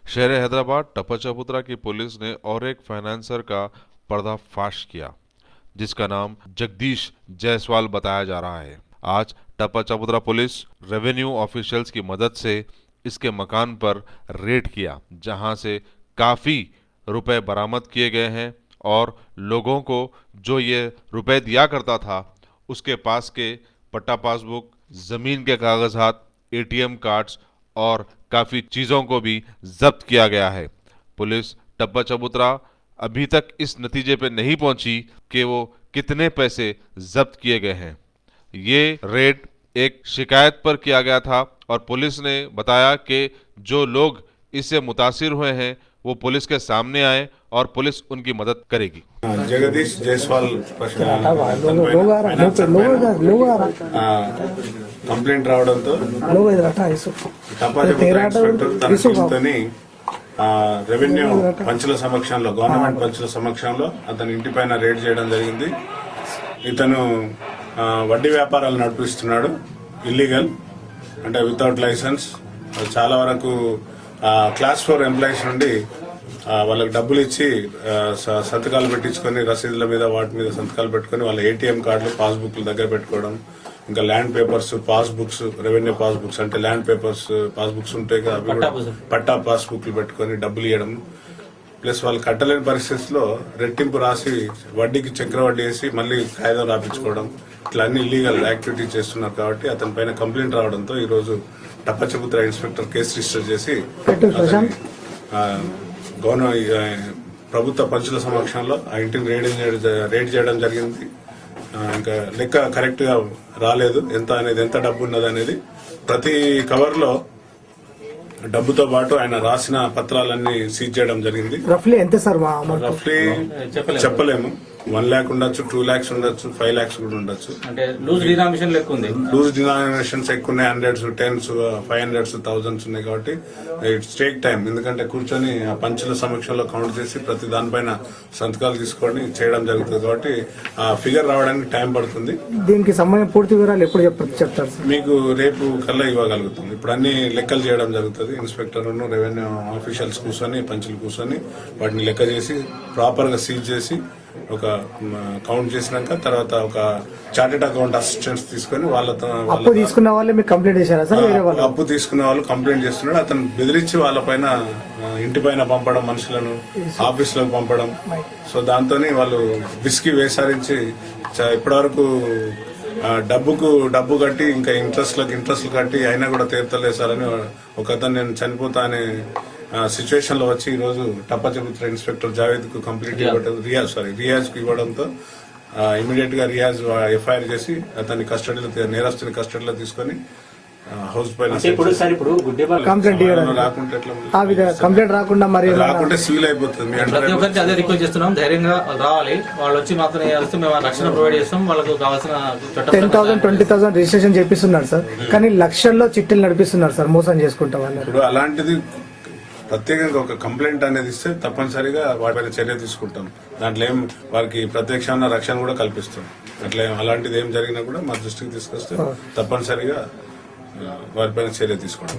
शहर हैदराबाद टप्पा चबूतरा की पुलिस ने और एक फाइनेंसर का पर्दाफाश किया, जिसका नाम जगदीश जायसवाल बताया जा रहा है। आज टप्पा चबूतरा पुलिस रेवेन्यू ऑफिशियल्स की मदद से इसके मकान पर रेड किया, जहां से काफी रुपए बरामद किए गए हैं और लोगों को जो ये रुपए दिया करता था उसके पास के पट्टा पासबुक, जमीन के कागजात, एटीएम कार्ड्स और काफी चीजों को भी जब्त किया गया है। पुलिस टप्पा चबूतरा अभी तक इस नतीजे पे नहीं पहुंची कि वो कितने पैसे जब्त किए गए हैं। ये रेड एक शिकायत पर किया गया था और पुलिस ने बताया कि जो लोग इससे मुतासिर हुए हैं वो पुलिस के सामने आए और पुलिस उनकी मदद करेगी। जगदीश जायसवाल కంప్లైంట్ రావడంతో టప్పా చబూతరా ఇన్స్పెక్టర్ తన టీంతోని రెవెన్యూ పంచుల సమక్షంలో, గవర్నమెంట్ పంచుల సమక్షంలో అతని ఇంటిపైన రేడ్ చేయడం జరిగింది. ఇతను వడ్డీ వ్యాపారాలు నడిపిస్తున్నాడు, ఇల్లీగల్ అంటే వితౌట్ లైసెన్స్. చాలా వరకు క్లాస్ 4 ఎంప్లాయీస్ నుండి వాళ్ళకి డబ్బులు ఇచ్చి సంతకాలు పెట్టించుకొని రసీదుల మీద వాటి మీద సంతకాలు పెట్టుకుని వాళ్ళ ఏటీఎం కార్డులు, పాస్బుక్లు దగ్గర పెట్టుకోవడం, ఇంకా land papers, passbooks, revenue passbooks అంటే ల్యాండ్ పేపర్స్, పాస్బుక్స్ ఉంటాయి కదా, అవి కూడా పట్టా పాస్బుక్లు పెట్టుకుని డబ్బులు ఇవ్వడం. ప్లస్ వాళ్ళు కట్టలేని పరిస్థితుల్లో రెట్టింపు రాసి వడ్డీకి చక్రవడ్డీ వేసి మళ్ళీ కాయిదా రాపించుకోవడం, ఇట్లా అన్ని ఇల్లీగల్ యాక్టివిటీ చేస్తున్నారు. కాబట్టి అతని పైన కంప్లైంట్ రావడంతో ఈ రోజు టప్పా చబూతరా ఇన్స్పెక్టర్ కేసు రిజిస్టర్ చేసి ప్రభుత్వ పంచుల సమక్షంలో ఆ ఇంటిని రేడ్ చేయడం జరిగింది. ఇంకా లెక్క కరెక్ట్ గా రాలేదు, ఎంత డబ్బు ఉన్నది అనేది. ప్రతి కవర్ లో డబ్బుతో పాటు ఆయన రాసిన పత్రాలన్నీ సీజ్ చేయడం జరిగింది. రఫ్లీ ఎంత సార్? రఫ్లీ చెప్పలేము. 1 lakh ఉండొచ్చు, 2 lakhs ఉండొచ్చు, 5 lakhs కూడా ఉండొచ్చు. అంటే లూజ్ డినామినేషన్ లెక్క ఉంది. లూజ్ డినామినేషన్స్ ఎక్కువ ఉన్నాయి, 100s, 10s, 500s, 1000s ఉన్నాయి. కాబట్టి ఇట్స్ టేక్ టైం. ఎందుకంటే కూర్చొని ఆ పంచుల సమక్షంలో కౌంట్ చేసి ప్రతి దానిపైన సంతకాలు తీసుకొని చేయడం జరుగుతుంది. కాబట్టి ఆ ఫిగర్ రావడానికి టైం పడుతుంది. దీనికి సంబంధించిన పూర్తి వివరాలు ఎప్పుడు చెప్తారు సార్? మీకు రేపు కల్లా ఇవ్వగలుగుతుంది. ఇప్పుడు అన్ని లెక్కలు చేయడం జరుగుతుంది. ఇన్స్పెక్టర్, రెవెన్యూ ఆఫీషియల్స్ కూర్చొని, పంచులు కూర్చొని వాటిని లెక్క చేసి ప్రాపర్ గా సీజ్ చేసి ఒక కౌంట్ చేసినాక తర్వాత ఒక చార్టెడ్ అకౌంట్ అసిస్టెంట్స్ తీసుకుని అప్పు తీసుకున్న వాళ్ళే మీకు కంప్లైంట్ చేశారా సార్? అప్పు తీసుకున్న వాళ్ళు కంప్లైంట్ చేస్తున్నాడు. అతను బెదిరించి వాళ్ళ పైన ఇంటి పైన పంపడం, మనుషులను ఆఫీస్ లోకి పంపడం. సో దాంతో వాళ్ళు విసికి వేసారించి ఇప్పటివరకు డబ్బు కట్టి ఇంకా ఇంట్రెస్ట్లు కట్టి అయినా కూడా తీర్తలేదు సార్ అని ఒకతను నేను చనిపోతా అనే సిచ్యువేషన్ లో వచ్చి ఈ రోజు టప్పా చబూతరా ఇన్స్పెక్టర్ జావేద్ కు కంప్లీట్ రియాజ్ కు ఇవ్వడంతో ఇమీడియట్ గా రియాజ్ ఎఫ్ఐఆర్ చేసి అతని కస్టడీలో, నేరస్తుని కస్టడీలో తీసుకొని హౌస్ పైన కంప్లైంట్ రాకుంటే సివిల్ అయిపోతుంది. ప్రతి ఒక్కరికి అదే రిక్వెస్ట్ చేస్తున్నాం, ధైర్యంగా రావాలి. వాళ్ళు వచ్చి మాత్రం మేము రక్షణ ప్రొవైడ్ చేస్తాం. వాళ్ళకు కావాల్సిన 10,000, 20,000 రిజిస్ట్రేషన్ చేపిస్తున్నారు సార్, కానీ లక్షల్లో చిట్టీలు నడిపిస్తున్నారు సార్, మోసం చేసుకుంటాం. ఇప్పుడు అలాంటిది ప్రత్యేకంగా ఒక కంప్లైంట్ అనేది ఇస్తే తప్పనిసరిగా వాటిపైన చర్య తీసుకుంటాం. దాంట్లో ఏం వారికి ప్రత్యక్షమైన రక్షణ కూడా కల్పిస్తాం. అట్లా అలాంటిది ఏం జరిగినా కూడా మా దృష్టికి తీసుకొస్తే తప్పనిసరిగా వారిపైన చర్య తీసుకుంటాం.